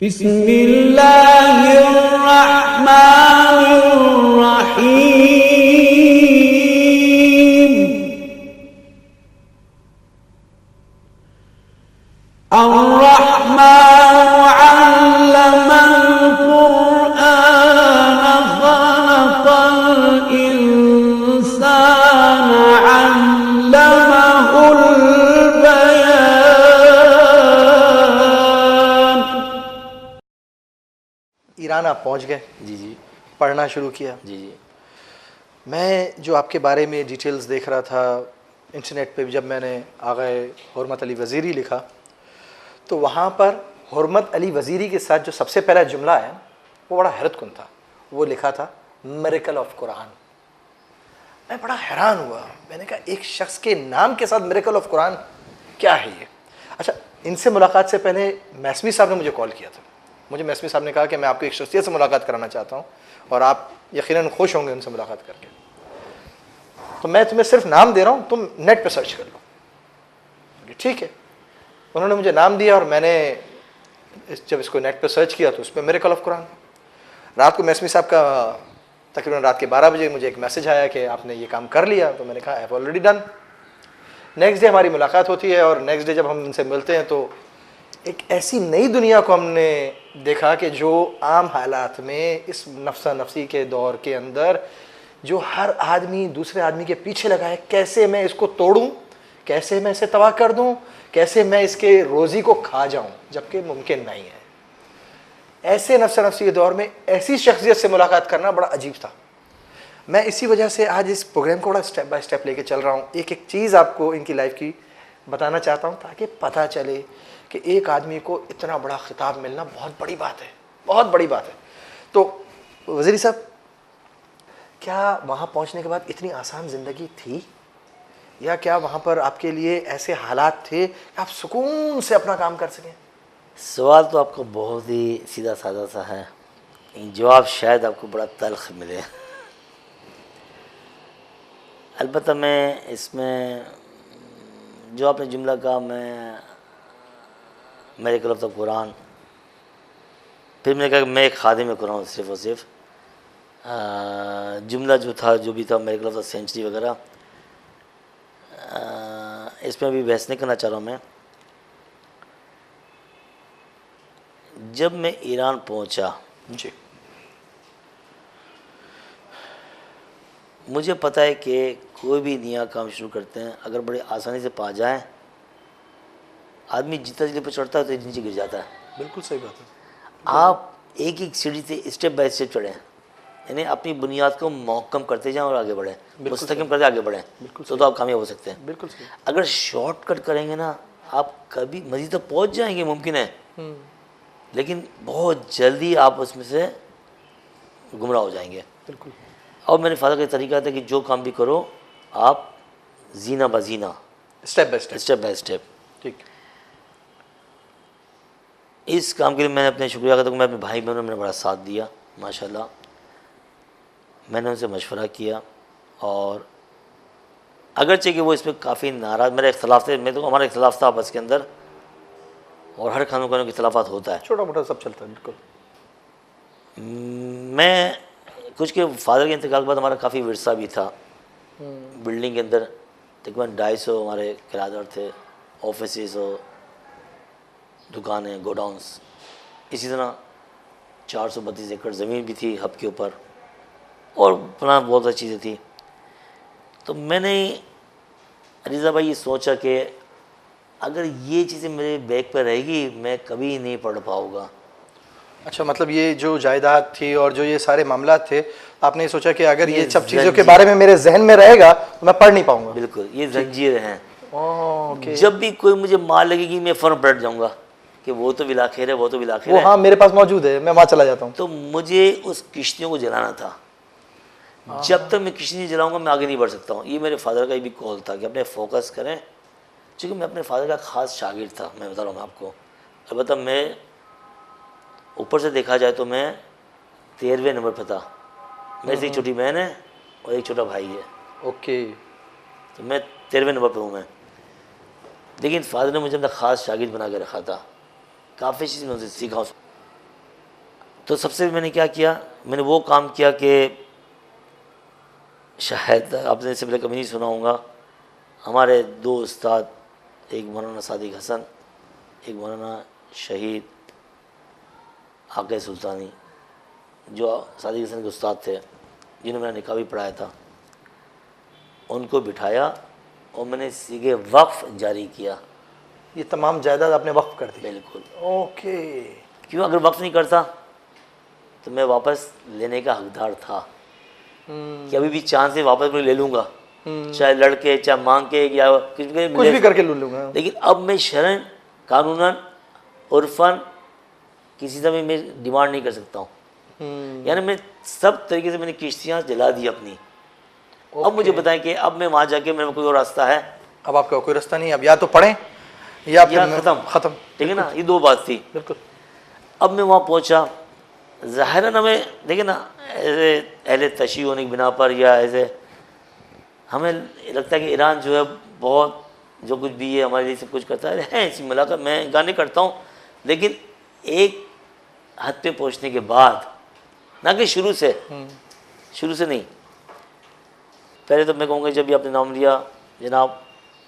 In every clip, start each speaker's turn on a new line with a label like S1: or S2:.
S1: बिस्मिल्लाहिर्रहमानिर्रहीम। अर्रहमानु अल्लमल कुरआन खलक़ल इंसान अल्लमहुल बयान।
S2: ईरान आप पहुंच गए,
S3: जी जी
S2: पढ़ना शुरू किया।
S3: जी जी।
S2: मैं जो आपके बारे में डिटेल्स देख रहा था इंटरनेट पे, जब मैंने आगा हुर्मत अली वज़ीरी लिखा तो वहाँ पर हुर्मत अली वज़ीरी के साथ जो सबसे पहला जुमला है वो बड़ा हैरतकुन था। वो लिखा था मिरेकल ऑफ कुरान। मैं बड़ा हैरान हुआ, मैंने कहा एक शख्स के नाम के साथ मिरेकल ऑफ कुरान, क्या है ये? अच्छा, इनसे मुलाकात से पहले मैसमी साहब ने मुझे कॉल किया था। मुझे मैसमी साहब ने कहा कि मैं आपको एक शख्सियत से मुलाकात कराना चाहता हूँ और आप यकीनन खुश होंगे उनसे मुलाकात करके, तो मैं तुम्हें सिर्फ नाम दे रहा हूँ, तुम नेट पे सर्च कर लो। ठीक है, उन्होंने मुझे नाम दिया और मैंने जब इसको नेट पे सर्च किया तो उस पर मिरेकल ऑफ कुरान। रात को मैसमी साहब का तकरीबन रात के 12 बजे मुझे एक मैसेज आया कि आपने ये काम कर लिया, तो मैंने कहा I have already done. Next day हमारी मुलाकात होती है और नेक्स्ट डे जब हम उनसे मिलते हैं तो एक ऐसी नई दुनिया को हमने देखा कि जो आम हालात में इस नफ्सा नफसी के दौर के अंदर जो हर आदमी दूसरे आदमी के पीछे लगा है, कैसे मैं इसको तोड़ूं, कैसे मैं इसे तबाह कर दूं, कैसे मैं इसके रोज़ी को खा जाऊं, जबकि मुमकिन नहीं है। ऐसे नफ्सा नफसी के दौर में ऐसी शख्सियत से मुलाकात करना बड़ा अजीब था। मैं इसी वजह से आज इस प्रोग्राम को बड़ा स्टेप बाय स्टेप लेके चल रहा हूँ। एक एक चीज़ आपको इनकी लाइफ की बताना चाहता हूँ ताकि पता चले कि एक आदमी को इतना बड़ा खिताब मिलना बहुत बड़ी बात है, बहुत बड़ी बात है। तो वज़ीरी साहब, क्या वहाँ पहुँचने के बाद इतनी आसान ज़िंदगी थी, या क्या वहाँ पर आपके लिए ऐसे हालात थे कि आप सुकून से अपना काम कर सकें?
S3: सवाल तो आपका बहुत ही सीधा साधा सा है, जवाब शायद आपको बड़ा तल्ख मिले। अलबत्ता मैं इसमें जो आपने जुमला कहा, मैं मिरेकल ऑफ द कुरान, फिर मैंने कहा कि मैं एक खादिम कुरान हूँ सिर्फ़ और सिर्फ। जुमला जो था, जो भी था, मिरेकल ऑफ द सेंचुरी वगैरह, इसमें भी बहस नहीं करना चाह रहा हूँ मैं। जब मैं ईरान पहुँचा
S2: जी,
S3: मुझे पता है कि कोई भी नया काम शुरू करते हैं अगर बड़े आसानी से पा जाए, आदमी जितना जल्दी पर चढ़ता है तो नीचे गिर जाता है।
S2: बिल्कुल सही बात है।
S3: आप एक एक सीढ़ी से स्टेप बाय स्टेप चढ़ें, यानी अपनी बुनियाद को महकम करते जाएं और आगे बढ़ें, मुस्तकम करते आगे बढ़ें, तो आप कामयाब हो सकते हैं।
S2: बिल्कुल सही।
S3: अगर शॉर्टकट करेंगे ना, आप कभी मज़ीद तो पहुंच जाएंगे, मुमकिन है, लेकिन बहुत जल्दी आप उसमें से गुमराह हो जाएंगे।
S2: बिल्कुल।
S3: और मेरे फादर का तरीका था कि जो काम भी करो आप जीना बजीना,
S2: step by step,
S3: step by step.
S2: ठीक।
S3: इस काम के लिए मैंने अपने शुक्रिया करता हूँ, मैं अपने भाई बहनों ने मेरा बड़ा साथ दिया माशाल्लाह। मैंने उनसे मशवरा किया और अगरचे कि वो इसमें काफ़ी नाराज़, मेरे इख्तलाफ थे, मैं तो हमारा इख्तलाफ था आपस के अंदर, और हर खानों खानों के इख्तलाफात होता है,
S2: छोटा मोटा सब चलता है। बिल्कुल।
S3: मैं कुछ के फादर के इंतकाल के बाद हमारा काफ़ी विरसा भी था। बिल्डिंग के अंदर तकरीबन 250 हमारे किराएदार थे, ऑफिस और दुकानें, गोडाउंस, इसी तरह 432 एकड़ ज़मीन भी थी हब के ऊपर, और अपना बहुत सारी चीज़ें थी। तो मैंने रिज़ा भाई ये सोचा कि अगर ये चीज़ें मेरे बैग पर रहेगी मैं कभी नहीं पढ़ पाऊँगा।
S2: अच्छा, मतलब ये जो जायदाद थी और जो ये सारे मामला थे, आपने सोचा कि अगर ये सब चीज़ों के
S3: जंजीर
S2: बारे में मेरे जहन में रहेगा तो मैं पढ़ नहीं पाऊंगा।
S3: बिल्कुल, ये जंजीर हैं।
S2: ओके।
S3: जब भी कोई मुझे मार लगेगी मैं फ़ौरन पलट जाऊँगा कि वो तो बिलाखिर है, वो तो बिलाखिर
S2: वो
S3: है।
S2: हाँ मेरे पास मौजूद है, मैं वहाँ चला जाता हूँ।
S3: तो मुझे उस किश्तियों को जलाना था। जब तक मैं किश्ती नहीं जलाऊँगा मैं आगे नहीं बढ़ सकता हूँ। ये मेरे फादर का भी कॉल था कि अपने फोकस करें, क्योंकि मैं अपने फादर का ख़ास शागिर्द था। मैं बता रहा हूँ आपको, अलबत्ता मैं ऊपर से देखा जाए तो मैं 13वें नंबर पर था। मेरे से एक छोटी बहन है और एक छोटा भाई है।
S2: ओके।
S3: तो मैं 13वें नंबर पर हूँ मैं, लेकिन फादर ने मुझे अपना ख़ास शागिर्द बना के रखा था। काफ़ी चीज़ मैं उनसे सीखा। तो सबसे मैंने क्या किया, मैंने वो काम किया कि शायद आपने इससे पहले कभी नहीं सुना होगा, हमारे दो उस्ताद, एक मौलाना सादिक हसन, एक मौलाना शहीद आके सुल्तानी, जो सादिक हसन के उस्ताद थे, जिन्होंने मेरा निकाह भी पढ़ाया था, उनको बिठाया और मैंने सीधे वक्फ जारी किया।
S2: ये तमाम जायदाद आपने वक्फ कर दी?
S3: बिल्कुल।
S2: ओके।
S3: क्यों? अगर वक्फ नहीं करता तो मैं वापस लेने का हकदार था कि अभी भी चांस से वापस मैं ले लूँगा, चाहे लड़के, चाहे मांग के, या कुछ
S2: भी करके ले लूँगा।
S3: लेकिन अब मैं शरन, कानूनन, उर्फन किसी से भी मैं डिमांड नहीं कर सकता हूँ। यानी मैं सब तरीके से मैंने किश्तियाँ जला दी अपनी। अब मुझे बताएं कि अब मैं वहाँ जाके मेरे कोई और रास्ता है?
S2: अब आपका कोई रास्ता नहीं, अब या तो पढ़ें या फिर ख़त्म।
S3: ठीक है ना, ये दो बात थी।
S2: बिल्कुल।
S3: अब मैं वहाँ पहुँचा, ज़ाहिर है ना, मैं देखिए ना, ऐसे अहले तशी होने की बिना पर, या ऐसे हमें लगता है कि ईरान जो है बहुत जो कुछ भी है हमारे लिए सब कुछ करता है ऐसी मुलाकात मैं गाने करता हूँ, लेकिन एक हद पे पहुँचने के बाद, ना कि शुरू से नहीं। पहले तो मैं कहूँगा, जब भी आपने नाम लिया जनाब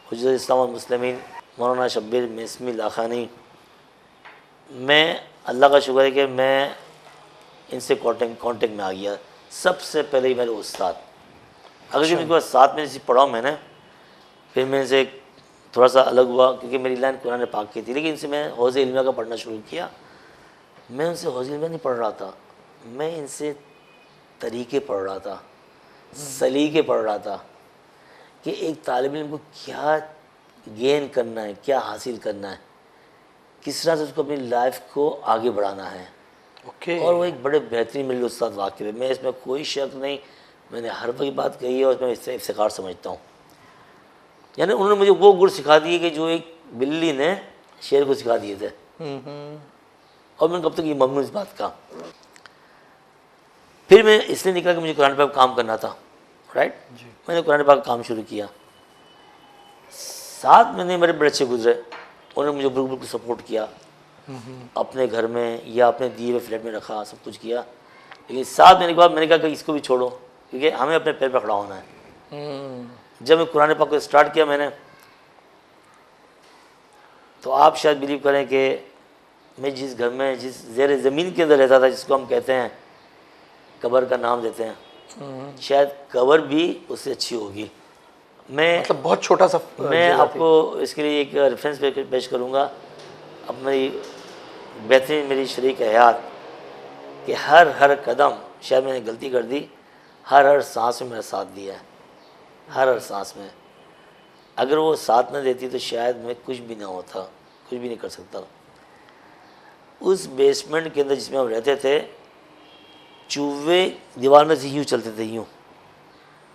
S3: हुज्जत इस्लाम वल मुस्लिमीन मौलाना शब्बीर मिस्मी लाखानी, मैं अल्लाह का शुक्र है कि मैं इनसे कांटेक्ट में आ गया। सबसे पहले ही मेरे उस्ताद, अगर जो मेरे साथ में पढ़ा मैंने, फिर मैं इनसे थोड़ा सा अलग हुआ क्योंकि मेरी लाइन कुरान पाक की थी, लेकिन इनसे मैं हौज़ इल्मिया का पढ़ना शुरू किया। मैं उनसे हौज़ इल्मिया नहीं पढ़ रहा था, मैं इनसे तरीक़े पढ़ रहा था, सलीके पढ़ रहा था कि एक तालिब इल्म को क्या गेन करना है, क्या हासिल करना है, किस तरह से उसको अपनी लाइफ को आगे बढ़ाना है। और वो एक बड़े बेहतरीन मेरे उस्ताद वाकई में, इसमें कोई शक नहीं, मैंने हर वही बात कही है और मैं इससे इफ्तिखार समझता हूँ। यानी उन्होंने मुझे वो गुण सिखा दिए कि जो एक बिल्ली ने शेर को सिखा दिए थे। और मैंने कब तक ये ममनू इस बात का। फिर मैं इसलिए निकला कि मुझे कुरान पाक काम करना था, राइट। मैंने कुरान पाक का काम शुरू किया। 7 महीने मेरे बड़े अच्छे गुजरे, उन्होंने मुझे बिल्कुल सपोर्ट किया, अपने घर में या अपने दिए हुए फ्लैट में रखा, सब कुछ किया। लेकिन 7 महीने के बाद मैंने कहा कि इसको भी छोड़ो, क्योंकि हमें अपने पैर पर खड़ा होना है। जब मैं कुरान पाक को स्टार्ट किया मैंने, तो आप शायद बिलीव करें कि मैं जिस घर में, जिस ज़ेर ज़मीन के अंदर रहता था, जिसको हम कहते हैं कब्र का नाम देते हैं, शायद कब्र भी उससे अच्छी होगी। मैं
S2: मतलब बहुत छोटा सा,
S3: मैं आपको इसके लिए एक रेफरेंस पेश करूँगा। अब मेरी बेहतरीन मेरी शरीक हयात कि हर कदम, शायद मैंने गलती कर दी, हर सांस में मेरा साथ दिया है, हर सांस में। अगर वो साथ न देती तो शायद मैं कुछ भी ना होता, कुछ भी नहीं कर सकता। उस बेसमेंट के अंदर जिसमें हम रहते थे, चूहे दीवार में से यूँ चलते थे, यूँ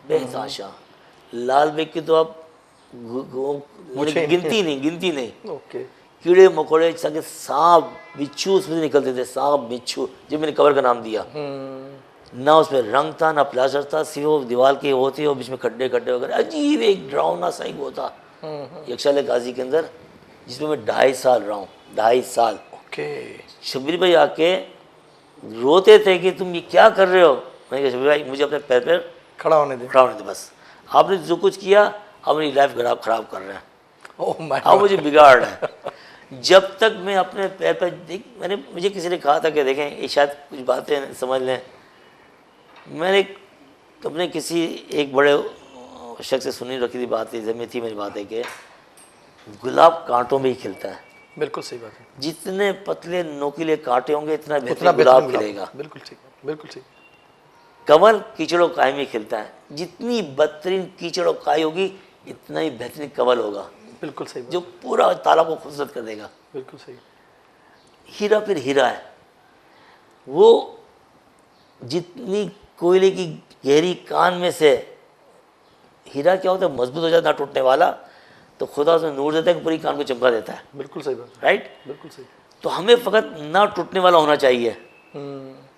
S3: बेतहाशा। लाल बेग की तो आप गिनती नहीं। कीड़े मकोड़े, सके सांप बिच्छू उसमें निकलते थे, सांप बिच्छू, जो मैंने कब्र का नाम दिया। ना उसमें रंग था, ना प्लास्टर था, सिर्फ वो दीवार के होती और बीच में खड्डे वगैरह, अजीब एक डरावना सा वो था। यक्षाले गाजी के अंदर, जिसमें मैं 2.5 साल रहा हूँ, 2.5 साल। शब्बीर भाई आके रोते थे कि तुम ये क्या कर रहे हो। मैंने कहा शब्बीर भाई मुझे अपने पैर पर
S2: खड़ा होने दे,
S3: बस। आपने जो कुछ किया अब मेरी लाइफ खराब कर रहे हैं, अब मुझे बिगाड़ रहे हैं। जब तक मैं अपने पैर पर मुझे किसी ने कहा था कि देखें ये शायद कुछ बातें समझ लें। मैंने अपने किसी एक बड़े शख्स से सुनी रखी थी बात, जमी थी मेरी बात है कि गुलाब कांटों में ही खिलता है।
S2: बिल्कुल सही बात है।
S3: जितने पतले नोकीले कांटे होंगे इतना बेहतर गुलाब खिलेगा।
S2: बिल्कुल ठीक, बिल्कुल ठीक।
S3: कमल कीचड़ों काई में खिलता है, जितनी बदतरीन कीचड़ों काई होगी इतना ही बेहतरीन कमल होगा।
S2: बिल्कुल सही,
S3: जो पूरा तालाब को खूबसूरत कर देगा।
S2: बिल्कुल सही।
S3: हीरा फिर हीरा है, वो जितनी कोयले की गहरी कान में से हीरा क्या होता है, मजबूत हो जाता है, ना टूटने वाला, तो खुदा उसमें नूर देता है कि पूरी कान को चमका देता है।
S2: बिल्कुल सही बात,
S3: राइट।
S2: बिल्कुल सही।
S3: तो हमें फ़कत ना टूटने वाला होना चाहिए,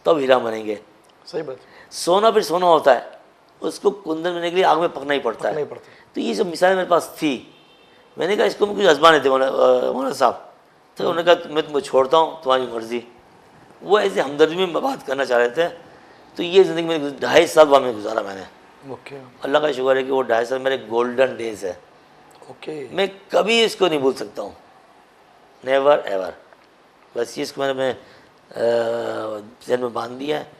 S3: तब हीरा बनेंगे।
S2: सही बात।
S3: सोना फिर सोना होता है, उसको कुंदन बनने के लिए आग में पकना ही पड़ता है। तो ये सब मिसालें मेरे पास थी। मैंने कहा इसको मैं कुछ आजमाने थे मौलाना साहब। तो उन्होंने कहा मैं तुमको छोड़ता हूँ, तुम्हारी मर्ज़ी। वो ऐसे हमदर्दी में बात करना चाह रहे थे। तो ये ज़िंदगी में 2.5 साल वहाँ में गुजारा मैंने।
S2: ओके
S3: अल्लाह का शुक्र है कि वो 2.5 साल मेरे गोल्डन डेज है।
S2: ओके
S3: मैं कभी इसको नहीं भूल सकता हूँ, नेवर एवर। बस ये इसको मैंने जहन में बांध दिया है।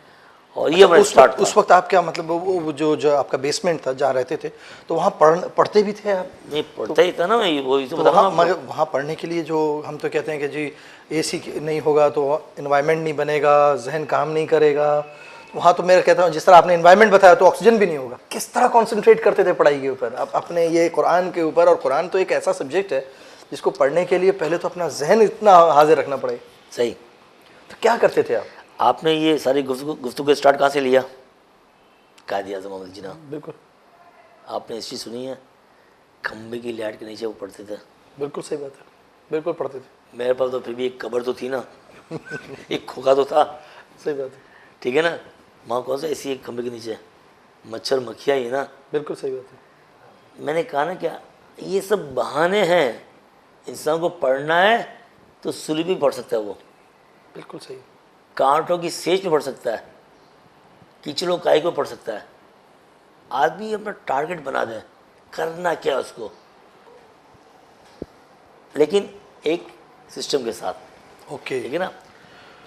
S3: और ये हमारा स्टार्ट था।
S2: उस वक्त आप क्या मतलब वो जो आपका बेसमेंट था जहाँ रहते थे, तो वहाँ पढ़ते भी थे आप?
S3: नहीं पढ़ता ही था ना मैं, वही तो
S2: तो
S3: बता रहा
S2: वहाँ
S3: हूँ आपको।
S2: वहाँ पढ़ने के लिए जो हम तो कहते हैं कि जी एसी नहीं होगा तो इन्वायरमेंट नहीं बनेगा, जहन काम नहीं करेगा। वहाँ तो मैं कहता हूँ जिस तरह आपने इन्वायरमेंट बताया तो ऑक्सीजन भी नहीं होगा। किस तरह कंसंट्रेट करते थे पढ़ाई के ऊपर आप अपने ये कुरान के ऊपर? और कुरान तो एक ऐसा सब्जेक्ट है जिसको पढ़ने के लिए पहले तो अपना जहन इतना हाजिर रखना पड़े।
S3: सही।
S2: तो क्या करते थे आप?
S3: आपने ये सारी गुफ्तगू स्टार्ट कहाँ से लिया? कायद आज़म मोहम्मद जिन्ना।
S2: बिल्कुल
S3: आपने हिस्ट्री सुनी है? खंबे की लाइट के नीचे वो पढ़ते थे।
S2: बिल्कुल सही बात है, बिल्कुल पढ़ते थे।
S3: मेरे पास तो फिर भी एक कब्र तो थी ना एक खोखा तो था।
S2: सही बात है,
S3: ठीक है ना। वहाँ कौन सा ऐसी एक खंबे के नीचे मच्छर मक्खियाँ ही ना।
S2: बिल्कुल सही बात है।
S3: मैंने कहा ना क्या ये सब बहाने हैं। इंसान को पढ़ना है तो सुली भी पढ़ सकता है, वो
S2: बिल्कुल सही।
S3: कांटों की सेज पे पढ़ सकता है, कीचड़ों काई को पढ़ सकता है। आदमी अपना टारगेट बना दे, करना क्या उसको, लेकिन एक सिस्टम के साथ।
S2: ओके
S3: ठीक है ना।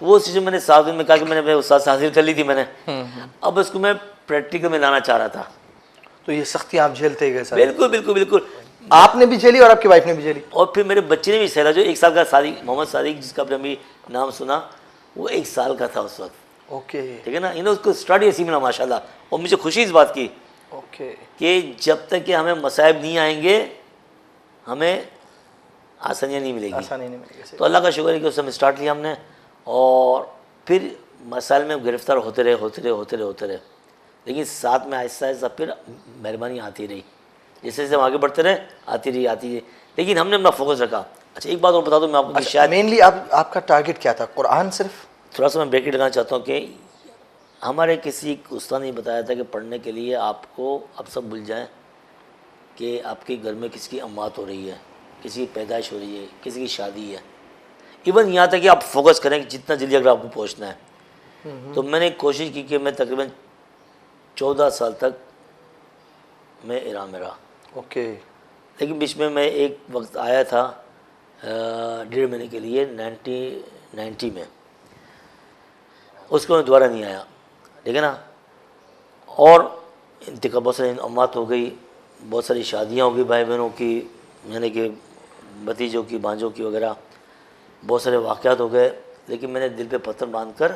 S3: वो सिस्टम मैंने 7 दिन में कहा कि मैंने उस्ताद से हासिल कर ली थी मैंने। अब उसको मैं प्रैक्टिकल में लाना चाह रहा था।
S2: तो ये सख्ती आप झेलते गए सर?
S3: बिल्कुल बिल्कुल बिल्कुल।
S2: आपने भी झेली और आपकी वाइफ ने भी झेली?
S3: और फिर मेरे बच्चे ने भी सहला, जो 1 साल का सादिक, मोहम्मद सादिक, जिसका आपने अभी नाम सुना, वो 1 साल का था उस वक्त।
S2: ओके
S3: ठीक है ना। उसको स्टडी ऐसी मिला माशाल्लाह। और मुझे खुशी इस बात की
S2: ओके
S3: कि जब तक कि हमें मसाइब नहीं आएंगे हमें आसानियाँ नहीं मिलेगी।
S2: आसानी नहीं मिलेगी।
S3: तो अल्लाह का शुक्र है कि उस समय स्टार्ट लिया हमने, और फिर मसाइल में गिरफ्तार होते रहे। लेकिन साथ में आहिस्ता आहिस्ता फिर मेहरबानी आती रही, जैसे जैसे हम आगे बढ़ते रहे आती रही। लेकिन हमने अपना फोकस रखा। अच्छा एक बात और बता दूँ मैं आपको,
S2: अच्छा,
S3: शायद
S2: मेनली आपका टारगेट क्या था? कुरान सिर्फ?
S3: थोड़ा सा मैं ब्रेक लगाना चाहता हूँ कि हमारे किसी उस्ताद ने बताया था कि पढ़ने के लिए आपको अब सब भूल जाएं कि आपके घर में किसी की अमात हो रही है, किसी की पैदाइश हो रही है, किसी की शादी है। इवन यहाँ तक कि आप फोकस करें कि जितना जल्दी अगर आपको पहुँचना है। तो मैंने कोशिश की कि मैं तकरीबन 14 साल तक मैं ईरान में रहा।
S2: ओके
S3: लेकिन बीच में मैं एक वक्त आया था 1.5 महीने के लिए 1990 में, उसको मैं दोबारा नहीं आया। ठीक है ना। और इंतकाल, बहुत सारी अमात हो गई, बहुत सारी शादियाँ हो गई भाई बहनों की, यानी कि भतीजों की, भांजों की वगैरह, बहुत सारे वाक़यात हो गए। लेकिन मैंने दिल पे पत्थर बांध कर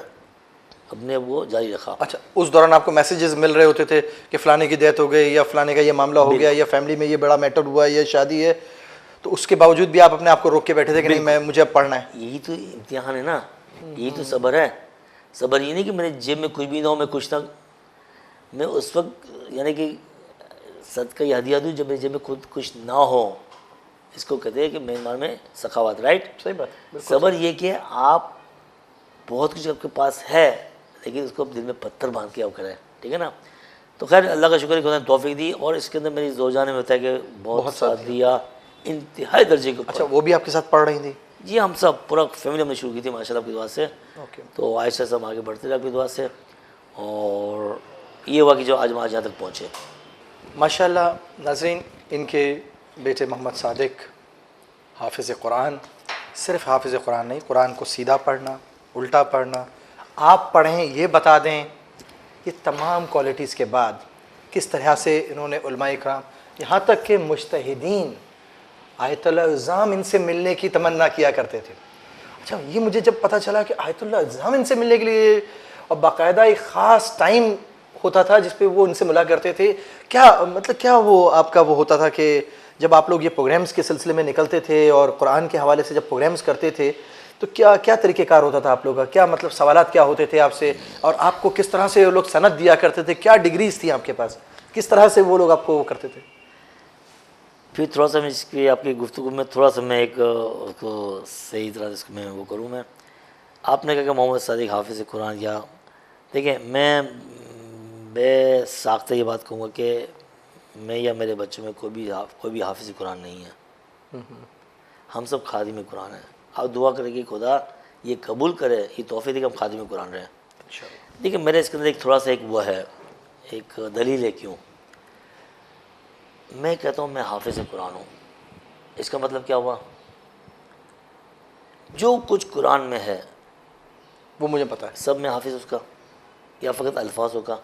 S3: अपने वो जारी रखा।
S2: अच्छा, उस दौरान आपको मैसेजेस मिल रहे होते थे कि फ़लाने की डेथ हो गई या फ़लाने का ये मामला हो गया या फैमिली में ये बड़ा मैटर हुआ है, ये शादी है, तो उसके बावजूद भी आप अपने आप को रोक के बैठे थे कि नहीं मुझे अब पढ़ना है?
S3: यही तो इम्तिहान है ना, यही तो सब्र है। सब्र ये नहीं कि मेरे जेब में कुछ भी ना हो, मैं कुछ ना, मैं उस वक्त यानी कि सदका या हदिया दूँ जब मेरे जेब में खुद कुछ ना हो। इसको कहते हैं कि मेहमान में सखावत। राइट,
S2: सही बात।
S3: सब्र ये कि आप बहुत कुछ आपके पास है लेकिन उसको दिल में पत्थर बांध के आप करें। ठीक है ना। तो खैर अल्लाह का शुक्र है कि उसने तौफीक दी, और इसके अंदर मेरी जोरजाने में होता है कि बहुत साथ दिया, इंतहाई दर्जे के ऊपर।
S2: अच्छा, वो भी आपके साथ पढ़ रही थी?
S3: जी, हम सब पूरा फैमिली हमने शुरू की थी माशाल्लाह की दुआ से।
S2: ओके।
S3: तो आहिस्ता से हम आगे बढ़ते रहे आपकी दुआ से, और ये हुआ कि जो आज हम आज यहाँ तक पहुँचे।
S2: माशाल्लाह। नाज़रीन, इनके बेटे मोहम्मद सादिक हाफिज़ कुरान, सिर्फ हाफिज़ कुरान नहीं, कुरान को सीधा पढ़ना, उल्टा पढ़ना, आप पढ़ें ये बता दें, ये तमाम क्वालिटीज़ के बाद किस तरह से इन्होंने उलमाए इकराम, यहाँ तक कि मुज्तहिदीन आयतुल्लाह इल्ज़ाम इनसे मिलने की तमन्ना किया करते थे। अच्छा, ये मुझे जब पता चला कि आयतुल्लाह इल्ज़ाम इनसे मिलने के लिए और बाकायदा एक ख़ास टाइम होता था जिस पे वो इनसे मिला करते थे, क्या मतलब क्या वो आपका वो होता था कि जब आप लोग ये प्रोग्राम्स के सिलसिले में निकलते थे और कुरान के हवाले से जब प्रोग्राम्स करते थे तो क्या क्या तरीक़ेकार होता था आप लोगों का? क्या मतलब सवालात क्या होते थे आपसे, और आपको किस तरह से वो लोग सनद दिया करते थे? क्या डिग्रीज थी आपके पास? किस तरह से वो लोग आपको वो करते थे?
S3: फिर थोड़ा सा मैं इसकी आपकी गुफ्तगू में थोड़ा सा मैं एक उसको सही तरह से इसको मैं वो करूँ। मैं आपने कहा कि मोहम्मद सादिक हाफिज़ कुरान, या देखिए मैं बेसाख्ता ये बात कहूँगा कि मैं या मेरे बच्चों में कोई भी हाफिज़ कुरान नहीं है। हम सब खादिम कुरान है। आप दुआ करेंगे खुदा ये कबूल करे, ये तोहफे दे कि हम खादिम कुरान रहे।
S2: अच्छा।
S3: देखिए मेरे इसके अंदर एक थोड़ा सा एक वो है, एक दलील है क्यों मैं कहता हूँ मैं हाफिज़ कुरान हूँ। इसका मतलब क्या हुआ, जो कुछ कुरान में है
S2: वो मुझे पता है।
S3: सब में हाफिज़ उसका या फ़कत अल्फाजों का।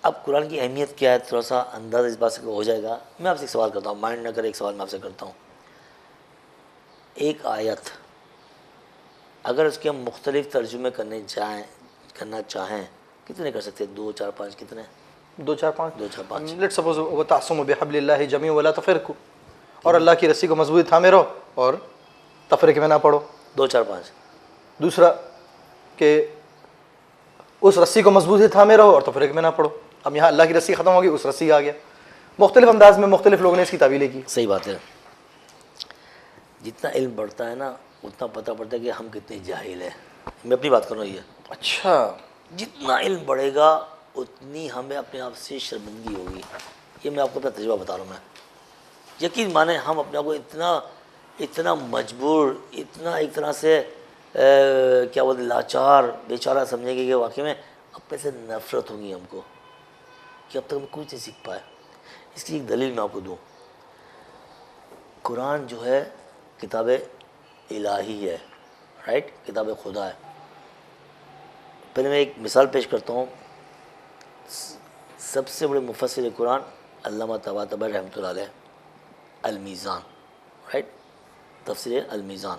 S3: अब कुरान की अहमियत क्या है थोड़ा सा अंदाज़ा इस बात से हो जाएगा। मैं आपसे एक सवाल करता हूँ, माइंड न करे, एक सवाल मैं आपसे करता हूँ। एक आयत अगर उसके हम मुख्तलिफ़ तर्जुमे करना चाहें कितने कर सकते हैं? 2 4 5 कितने?
S2: 2 4 5
S3: 2 4 5।
S2: लेट्स सपोज व तअस्सुमु बिहब्लिल्लाहि जमीअन वला तफरकू, और अल्लाह की रस्सी को मजबूत थामे रहो और तफरीक में ना पड़ो।
S3: 2 4 5।
S2: दूसरा कि उस रस्सी को मजबूत ही थामे रहो और तफरीक में ना पड़ो। अब यहाँ अल्लाह की रस्सी ख़त्म होगी, उस रस्सी आ गया। मुख्तलिफ अंदाज में मुख्तलिफ लोगों ने इसकी तावीलें की।
S3: सही बात है। जितना इल्म बढ़ता है ना उतना पता पड़ता है कि हम कितने जाहिल हैं। मैं अपनी बात कर रहा हूँ ये।
S2: अच्छा।
S3: जितना इल्म बढ़ेगा उतनी हमें अपने आप से शर्मिंदगी होगी। ये मैं आपको अपना तजुर्बा बता रहा हूँ। मैं यकीन माने हम अपने आप को इतना मजबूर, इतना एक तरह से क्या बोलते लाचार बेचारा समझेंगे कि वाकई में अपने से नफ़रत होगी हमको कि अब तक हम कुछ नहीं सीख पाए। इसकी एक दलील मैं आपको दूँ। कुरान जो है किताब इलाही है, राइट, किताब खुदा है। पहले मैं एक मिसाल पेश करता हूँ। सबसे बड़े मुफस्सिर कुरान अल्लामा तबातबाई रहमतुल्लाह अलैह, अल-मीज़ान, राइट, तफसीर अल-मीज़ान।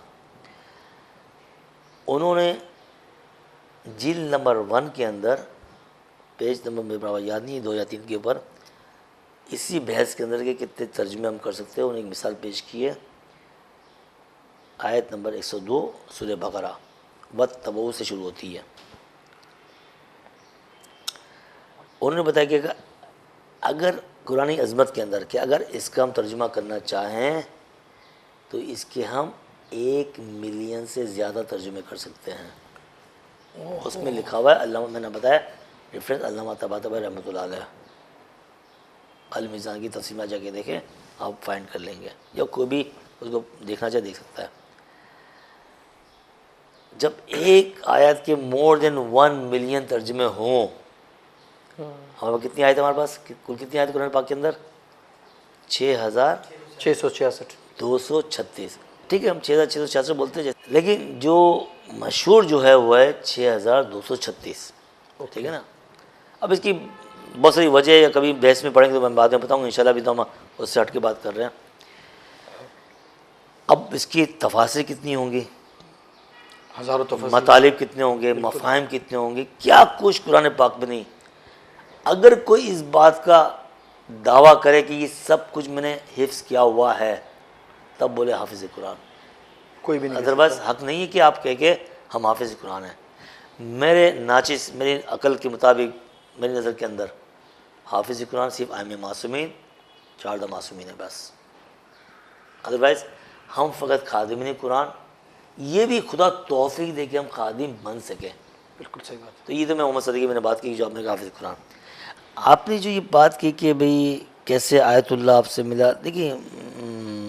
S3: उन्होंने जिल नंबर 1 के अंदर पेज नंबर मेरे बराबर याद नहीं, 2 या 3 के ऊपर इसी बहस के अंदर के कितने तर्जुमे हम कर सकते हैं उन्हें एक मिसाल पेश की है। आयत नंबर 102 सूरह बकरा वत तबऊ से शुरू होती है। उन्होंने बताया कि अगर कुरानी अज़मत के अंदर कि अगर इसका हम तर्जुमा करना चाहें तो इसके हम 1 मिलियन से ज़्यादा तर्जुमे कर सकते हैं। उसमें लिखा हुआ है, अल्लाह मैंने बताया रेफरेंस अल्लामा तबातबाई रहमतुल्लाह अलैह अल-मीज़ान की तफसीर में जाके देखें, आप फाइंड कर लेंगे, या कोई भी उसको देखना चाहे देख सकता है। जब एक आयत के मोर देन 1 मिलियन तर्जुमे हों, हमारे पास कितनी आयत है? हमारे पास कुल कितनी आयत कुरान पाक के अंदर?
S2: 6666
S3: 236। ठीक है, हम 6666 बोलते हैं, लेकिन जो मशहूर जो है वो है 6236। ठीक है ना। अब इसकी बहुत सारी वजह है, या कभी बहस में पढ़ेंगे तो मैं बाद में बताऊँगा इंशाल्लाह। भी तो हम उससे हट के बात कर रहे हैं। अब इसकी तफासिर कितनी होंगी,
S2: हज़ारों तफसीर,
S3: मतालिब कितने होंगे, मफ़ाहिम कितने होंगे, क्या कुछ कुरान पाक में नहीं। अगर कोई इस बात का दावा करे कि ये सब कुछ मैंने हिफ्ज़ किया हुआ है तब बोले हाफिज़ कुरान।
S2: कोई भी नहीं।
S3: अदरवाइज़ हक़ नहीं है कि आप कह के हम हाफिज़ कुरान हैं। मेरे नाचिस, मेरी अकल के मुताबिक, मेरी नज़र के अंदर हाफिज़ कुरान सिर्फ आइम मासूमीन, 4 मासूमीन है बस। अदरवाइज़ हम फ़कत खादिमीन कुरान, ये भी खुदा तौफीक दे के हम खादिम बन सकें।
S2: बिल्कुल सही बात।
S3: तो ये तो मैं मोहम्मद सदी की मैंने बात की जो आपने कहा हाफिज़ कुरान। आपने जो ये बात की कि भाई कैसे आयतुल्लाह आपसे मिला, देखिए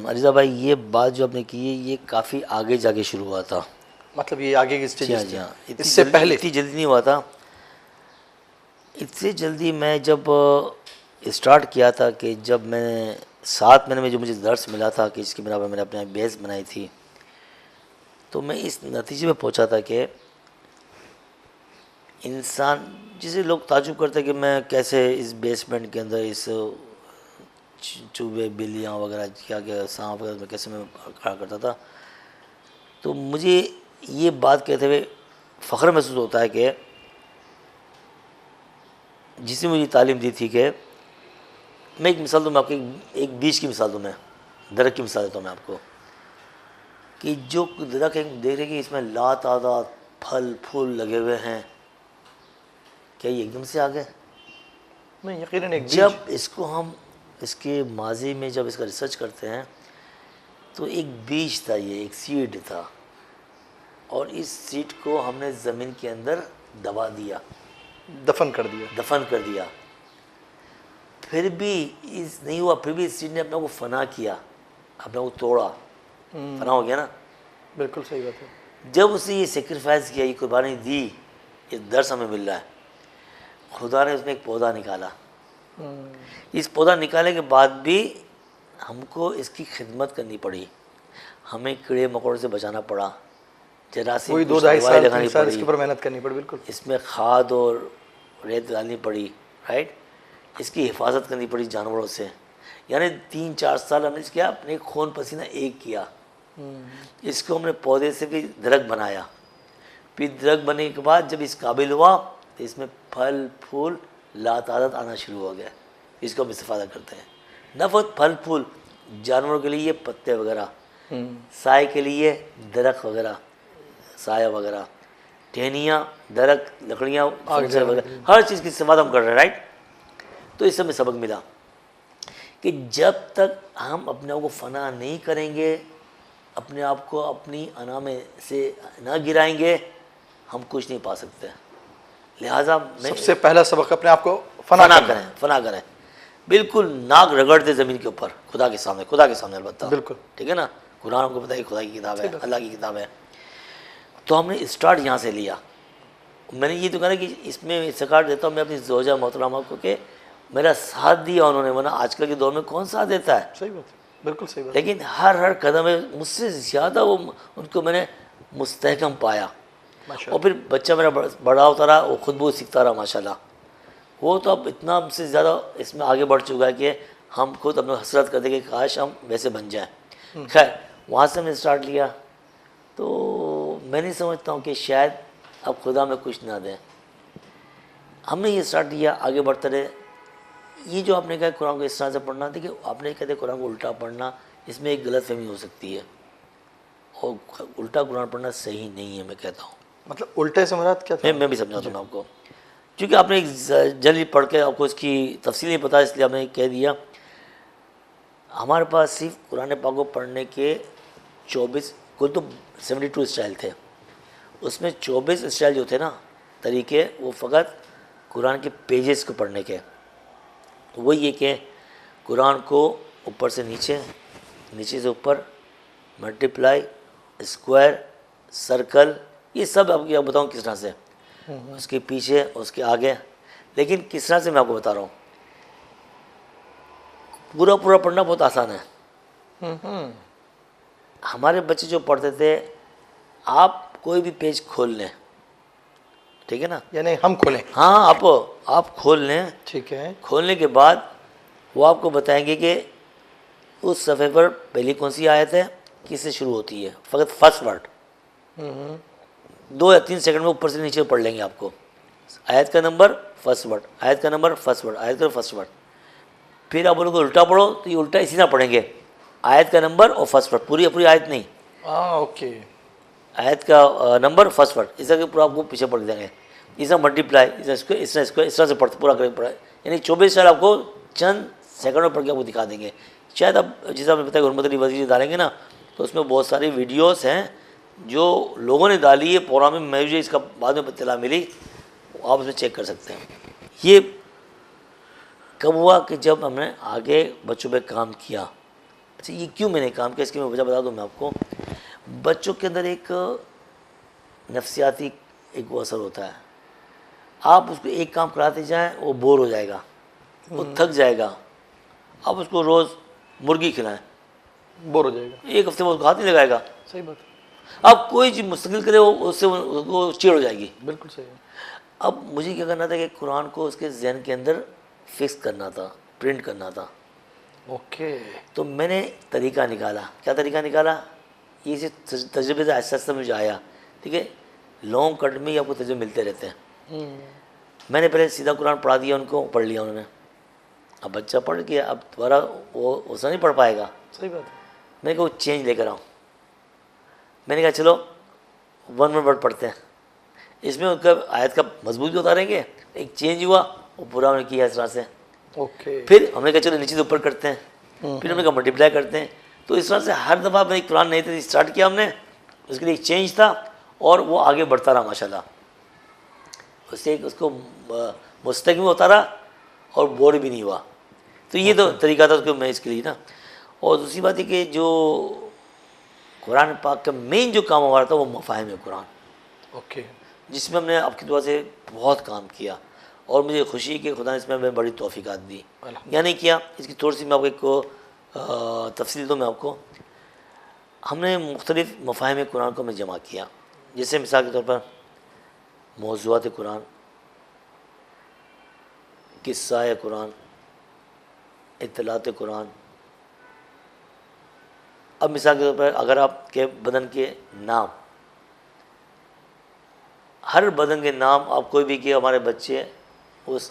S3: अरीज़ा भाई ये बात जो आपने की है ये काफ़ी आगे जाके शुरू हुआ था।
S2: मतलब ये आगे की स्टेज
S3: जी हाँ,
S2: इससे पहले
S3: इतनी जल्दी नहीं हुआ था। इससे जल्दी मैं जब स्टार्ट किया था कि जब मैंने 7 महीने में जो मुझे दर्स मिला था कि इसके बराबर मैंने अपने बेस बनाई थी, तो मैं इस नतीजे पे पहुंचा था कि इंसान, जिसे लोग ताजुब करते हैं कि मैं कैसे इस बेसमेंट के अंदर इस चूहे बिल्लियाँ वगैरह क्या क्या सांप वगैरह में कैसे मैं खड़ा करता था, तो मुझे ये बात कहते हुए फ़ख्र महसूस होता है कि जिसने मुझे तालीम दी थी कि मैं एक मिसाल दूँ, मैं आपको एक बीज की मिसाल दूँ, मैं दरख्त की मिसाल देता हूँ मैं आपको कि जो दरख्त देख रहे कि इसमें लातादाद फल फूल लगे हुए हैं, क्या ये एकदम से आ गए?
S2: नहीं, यकीनन एक
S3: जब इसको हम इसके माजी में जब इसका रिसर्च करते हैं तो एक बीज था, ये एक सीड था, और इस सीड को हमने ज़मीन के अंदर दबा दिया,
S2: दफन कर दिया।
S3: फिर भी इस नहीं हुआ, फिर भी इस सीड ने अपने को फना किया, अपने को तोड़ा, फना हो गया ना।
S2: बिल्कुल सही बात है।
S3: जब उसने ये सेक्रीफाइस किया, ये कुर्बानी दी, ये दर्स हमें मिल रहा है। खुदा ने उसमें एक पौधा निकाला। इस पौधा निकालने के बाद भी हमको इसकी खिदमत करनी पड़ी, हमें कीड़े मकोड़े से बचाना पड़ा, जरासीम
S2: कोई
S3: कुछ
S2: 2-2.5
S3: दवाई
S2: साल
S3: लगानी
S2: 3 साल
S3: पड़ी,
S2: इसके ऊपर मेहनत करनी पड़ी। बिल्कुल
S3: इसमें खाद और रेत डालनी पड़ी, राइट, इसकी हिफाजत करनी पड़ी जानवरों से। यानी 3-4 साल हमने क्या अपने खून पसीना एक किया। इसको हमने पौधे से भी दरख्त बनाया, फिर दरख्त बनने के बाद जब इस काबिल हुआ तो इसमें फल फूल लातादाद आना शुरू हो गया। इसको हम इस्तेफादा करते हैं, नफ़त फल फूल, जानवरों के लिए पत्ते वगैरह, साय के लिए दरख्त वगैरह, साया वगैरह, टहनियाँ, दरख्त, लकड़ियाँ वगैरह, हर चीज़ की इस्तेफादा हम कर रहे हैं, राइट। तो इससे हमें सबक मिला कि जब तक हम अपने आप को फ़ना नहीं करेंगे, अपने आप को अपनी अना में से ना गिराएंगे, हम कुछ नहीं पा सकते। लिहाजा
S2: सबसे पहला सबक अपने आप को
S3: फना करें, बिल्कुल नाक रगड़ दे ज़मीन के ऊपर, खुदा के सामने अलबत्ता,
S2: बिल्कुल,
S3: ठीक है ना। कुरान हमको पता है खुदा की किताब है, अल्लाह की किताब है। तो हमने स्टार्ट यहाँ से लिया। मैंने ये तो कहा कि इसमें सरकार देता हूँ मैं अपनी ज़ौजा मोहतरमा को कि मेरा साथ दिया उन्होंने, वरना आजकल के दौर में कौन साथ देता है।
S2: सही बात है, बिल्कुल सही बात।
S3: लेकिन हर कदम में मुझसे ज़्यादा वो उनको मैंने मुस्तहकम पाया, और फिर बच्चा मेरा बड़ा होता रहा, वो खुद बहुत सीखता रहा माशाल्लाह। वो तो अब इतना हमसे ज़्यादा इसमें आगे बढ़ चुका है कि हम खुद अपने हसरत करते कि काश हम वैसे बन जाएं। खैर वहाँ से हमने स्टार्ट लिया। तो मैं नहीं समझता हूँ कि शायद अब खुदा में कुछ ना दें। हमने ये स्टार्ट किया, आगे बढ़ते रहे। ये जो आपने कहा कुरान को इस तरह से पढ़ना, देखिए आपने कहते कुरान को उल्टा पढ़ना, इसमें एक गलत फहमी हो सकती है, और उल्टा कुरान पढ़ना सही नहीं है। मैं कहता हूँ
S2: मतलब उल्टे से मुराद क्या था?
S3: मैं भी समझाता हूँ आपको, क्योंकि आपने एक जल्दी पढ़ के आपको इसकी तफसील नहीं पता, इसलिए आपने कह दिया। हमारे पास सिर्फ कुरान पाक को पढ़ने के 24, कुल तो 72 स्टाइल थे, उसमें 24 स्टाइल जो थे ना तरीके, वो फ़कत कुरान के पेजेस को पढ़ने के। तो वही है कि कुरान को ऊपर से नीचे, नीचे से ऊपर, मल्टीप्लाई, स्क्वायर, सर्कल, ये सब आपको बताऊँ किस तरह से, उसके पीछे उसके आगे। लेकिन किस तरह से मैं आपको बता रहा हूँ, पूरा पढ़ना बहुत आसान है। हमारे बच्चे जो पढ़ते थे, आप कोई भी पेज खोल लें, ठीक है ना,
S2: यानी हम खोलें?
S3: हाँ, आप खोल लें,
S2: ठीक है।
S3: खोलने के बाद वो आपको बताएंगे कि उस सफ़े पर पहली कौन सी आयत है, किससे शुरू होती है, फ़कत फर्स्ट वर्ड। 2 या 3 सेकंड में ऊपर से नीचे पढ़ लेंगे आपको, आयत का नंबर, फर्स्ट वर्ड, आयत का नंबर, फर्स्ट वर्ड, आयत का फर्स्ट वर्ड। फिर आप उनको उल्टा पढ़ो तो ये उल्टा इसी तरह पढ़ेंगे, आयत का नंबर और फर्स्ट वर्ड, पूरी आयत नहीं,
S2: ओके,
S3: आयत का नंबर, फर्स्ट वर्ड, इस तरह के पूरा आपको पीछे पढ़ देंगे। इस तरह मल्टीप्लाई, इस तरह से पढ़ते पूरा करेंगे, यानी 24 साल आपको चंद सेकंड में पढ़ के आपको दिखा देंगे। शायद अब जैसे आपने बताया हुर्मत अली वज़ीरी डालेंगे ना, तो उसमें बहुत सारी वीडियोस हैं जो लोगों ने डाली है प्रोग्राम में, मुझे इसका बाद में इत्तला मिली, आप उसमें चेक कर सकते हैं। ये कब हुआ कि जब हमने आगे बच्चों पे काम किया। अच्छा, ये क्यों मैंने काम किया, इसकी मैं वजह बता दूँ मैं आपको। बच्चों के अंदर एक नफ्सियाती एक वो असर होता है, आप उसको एक काम कराते जाएं वो बोर हो जाएगा, वो थक जाएगा। आप उसको रोज़ मुर्गी खिलाएं,
S2: बोर हो जाएगा,
S3: 1 हफ्ते में उसको हाथ नहीं लगाएगा।
S2: सही बात।
S3: आप कोई चीज़ मुस्तकिल करे, वो उससे वो चिड़ हो जाएगी।
S2: बिल्कुल सही है।
S3: अब मुझे क्या करना था कि कुरान को उसके जहन के अंदर फिक्स करना था, प्रिंट करना था।
S2: ओके,
S3: तो मैंने तरीका निकाला। क्या तरीका निकाला, ये इसी तजुर्बे से आहिस्ता मुझे आया। ठीक है, लॉन्ग कट में ही आपको तजुर्बे मिलते रहते हैं। मैंने पहले सीधा कुरान पढ़ा दिया उनको, पढ़ लिया उन्होंने। अब बच्चा पढ़ गया, अब दोबारा वो उसने नहीं पढ़ पाएगा।
S2: सही बात है।
S3: मैंने कहा वो चेंज लेकर आओ। मैंने कहा चलो 1 वर्ड पढ़ते हैं, इसमें उनका आयत का मजबूत भी उतारेंगे। एक चेंज हुआ, वो पूरा उन्होंने किया इस तरह से।
S2: ओके,
S3: फिर हमने कहा चलो नीचे से ऊपर करते हैं, फिर हमने कहा मल्टीप्लाई करते हैं। तो इस तरह से हर दफ़ा मैंने कुरान नई तरह स्टार्ट किया हमने, उसके लिए एक चेंज था और वो आगे बढ़ता रहा माशाल्लाह। उससे उसको मुस्तकिल में होता रहा और बोर भी नहीं हुआ। तो ये तो तरीका था उसको मैं इसके लिए ना। और दूसरी बात है कि जो कुरान पाक का मेन जो काम हमारा था वो मफाहिम कुरान,
S2: ओके।
S3: जिसमें हमने आपकी दुआ से बहुत काम किया और मुझे खुशी है कि खुदा ने इसमें हमें बड़ी तौफीक़ात दी। या नहीं किया, इसकी थोड़ी सी मैं आपको एक तफसील दूँ मैं आपको। हमने मुख्तलिफ़ मफाहिम कुरान को हमें जमा किया, जैसे मिसाल के तौर पर मौज़ूआत कुरान, किस्सा कुरान, इत्तलात कुरान। अब मिसाल के तौर पर अगर आपके बदन के नाम, हर बदन के नाम आप कोई भी कि हमारे बच्चे उस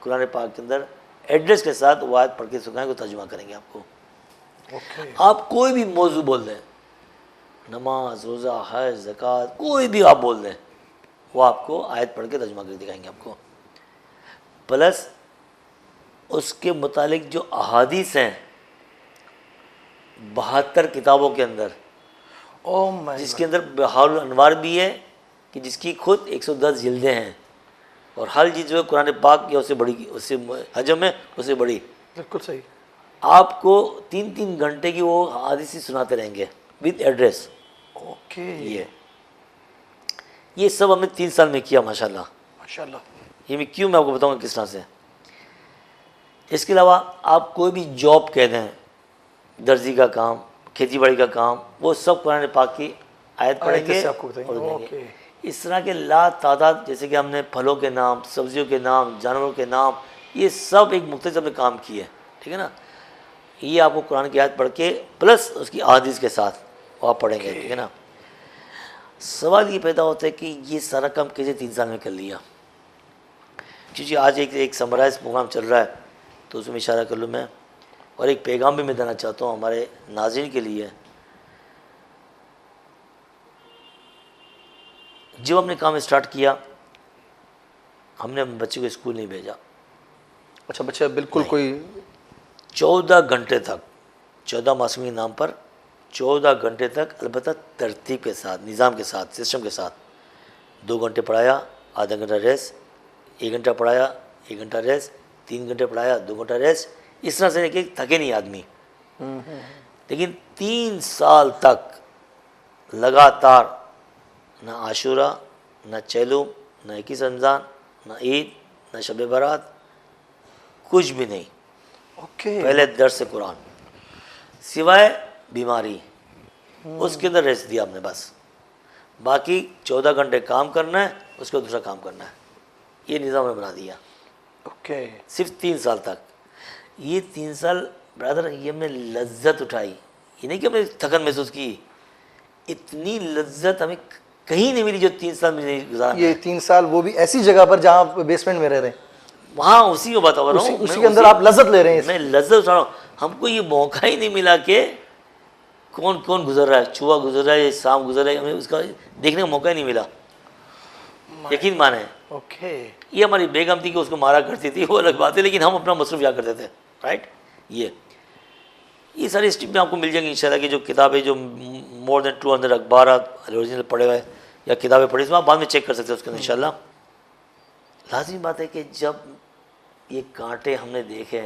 S3: कुरान पाक के अंदर एड्रेस के साथ वो आयत पढ़ के सुनाएंगे, तो तर्जुमा करेंगे आपको। आप कोई भी मौजू बोल दें, नमाज, रोज़ा, हज, ज़कात, कोई भी आप बोल दें, वो आपको आयत पढ़ के तर्जुमा करके दिखाएंगे आपको। प्लस उसके मुतालिक जो अहादीस हैं 72 किताबों के अंदर, जिसके अंदर बहारुल अनवार भी है कि जिसकी खुद 110 जिल्दें हैं और हर चीज़ जो है कुरान पाक या उससे बड़ी, उससे हजम है उससे बड़ी।
S2: बिल्कुल सही।
S3: आपको 3-3 घंटे की वो हदीस सुनाते रहेंगे विद एड्रेस।
S2: ओके।
S3: ये सब हमने 3 साल में किया माशाल्लाह।
S2: माशाल्लाह।
S3: ये मैं क्यों, मैं आपको बताऊंगा किस तरह से। इसके अलावा आप कोई भी जॉब कह दें, दर्जी का काम, खेती बाड़ी का काम, वो सब कुरान पाक की आयत पढ़ेंगे
S2: आपको
S3: और
S2: ओके।
S3: इस तरह के ला तादाद, जैसे कि हमने फलों के नाम, सब्जियों के नाम, जानवरों के नाम, ये सब एक मुख्तलिफ हमने काम किए, ठीक है ना। ये आपको कुरान की आयत पढ़ के प्लस उसकी अहादीस के साथ वो आप पढ़ेंगे, ठीक है ना। सवाल ये पैदा होता है कि ये सारा काम कैसे 3 साल में कर लिया। क्योंकि आज एक समराइज प्रोग्राम चल रहा है तो उसमें इशारा कर लूँ मैं, और एक पैगाम भी मैं देना चाहता हूँ हमारे नाज़रीन के लिए। जब हमने काम स्टार्ट किया, हमने बच्चे को स्कूल नहीं भेजा।
S2: अच्छा, बच्चा बिल्कुल कोई
S3: 14 घंटे तक, 14 मासूम के नाम पर 14 घंटे तक, अलबत्ता तरतीब के साथ, निज़ाम के साथ, सिस्टम के साथ। 2 घंटे पढ़ाया, आधा घंटा रेस्ट, 1 घंटा पढ़ाया, 1 घंटा रेस्ट, 3 घंटे पढ़ाया, 2 घंटा रेस्ट। इस तरह से कि थके नहीं आदमी। लेकिन 3 साल तक लगातार ना आशूरा, ना चैलूम, ना 21 रमज़ान, ना ईद, ना शब बारात, कुछ भी नहीं।
S2: ओके।
S3: पहले दर्स कुरान, सिवाय बीमारी, उसके अंदर रेस्ट दिया हमने बस। बाकी 14 घंटे काम करना है, उसको दूसरा काम करना है। ये निज़ाम बना दिया।
S2: ओके।
S3: सिर्फ 3 साल तक। ये 3 साल ब्रदर, ये हमने लज्जत उठाई। ये नहीं कि हमने थकन महसूस की, इतनी लज्जत हमें कहीं नहीं मिली जो 3 साल में नहीं गुजारा।
S2: ये 3 साल वो भी ऐसी जगह पर जहाँ आप बेसमेंट में रह रहे हैं,
S3: वहाँ उसी को बता रहा हूँ,
S2: उसी के अंदर आप लज्जत ले रहे हैं।
S3: मैं लज्जत उठा रहा हूँ। हमको ये मौका ही नहीं मिला कि कौन कौन गुजर रहा है, चूहा गुजर रहा है, सांप गुजर रहा है, हमें उसका देखने का मौका ही नहीं मिला। यकीन माने।
S2: ओके।
S3: ये हमारी बेगम थी कि उसको मारा करती थी, वो अलग बात है, लेकिन हम अपना मसरूफ या करते थे, राइट। ये सारी स्ट्रिप में आपको मिल जाएंगी इंशाल्लाह की जो किताबें, जो मोर देन 200 अखबार ओरिजिनल पढ़े हुए या किताबें पढ़ी, इसमें आप बाद में चेक कर सकते हैं उसके अंदर इंशाल्लाह। लाजमी बात है कि जब ये कांटे हमने देखे,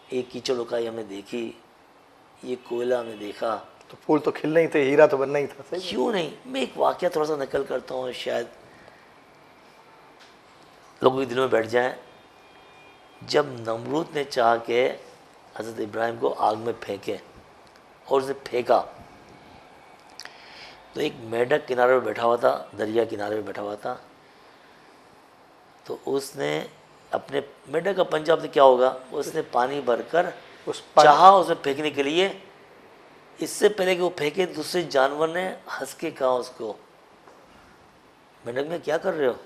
S3: एक कीचड़ उकाई हमने देखी, ये कोयला हमने देखा,
S2: तो फूल तो खिलना ही थे, हीरा तो बनना ही था। सही।
S3: क्यों नहीं। मैं एक वाक़या थोड़ा सा नकल करता हूँ, शायद लोगों के दिलों में बैठ जाए। जब नमरूद ने चाह के हज़रत इब्राहिम को आग में फेंके और उसे फेंका, तो एक मेढक किनारे पर बैठा हुआ था, दरिया किनारे पर बैठा हुआ था। तो उसने अपने मेढक का पंजा से क्या होगा, उसने पानी भरकर चाहा उसे फेंकने के लिए। इससे पहले कि वो फेंके, दूसरे जानवर ने हंस के कहा उसको, मेढक में क्या कर रहे हो?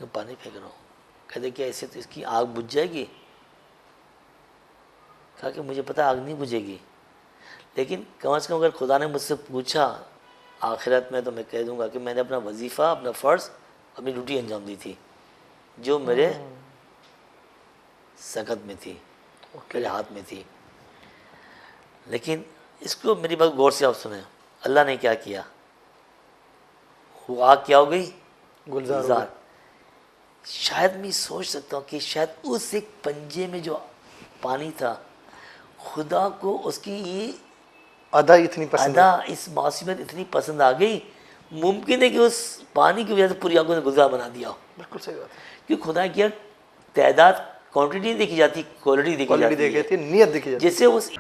S3: पानी फेंक रहा हूँ। कहते क्या ऐसे तो इसकी आग बुझ जाएगी? कहा कि मुझे पता आग नहीं बुझेगी, लेकिन कम से कम अगर खुदा ने मुझसे पूछा आखिरत में, तो मैं कह दूंगा कि मैंने अपना वजीफ़ा, अपना फ़र्ज़, अपनी ड्यूटी अंजाम दी थी जो मेरे सकत में थी, मेरे हाथ में थी। लेकिन इसको मेरी बात गौर से आप सुने, अल्लाह ने क्या किया, वो आग क्या हो गई, गुलजार। शायद मैं सोच सकता हूँ कि शायद उस एक पंजे में जो पानी था, खुदा को उसकी ये
S2: अदा इतनी पसंद है।
S3: अदा इस मासूमियत इतनी पसंद आ गई, मुमकिन है कि उस पानी की वजह से पूरी आंखों ने गुलजार बना दिया हो।
S2: बिल्कुल सही बात है।
S3: कि खुदा की तादाद क्वांटिटी देखी जाती, क्वालिटी देखी
S2: क्वालिटी
S3: जाती
S2: देखी
S3: है।
S2: जाती है, नियत देखी जाती है।
S3: जैसे उस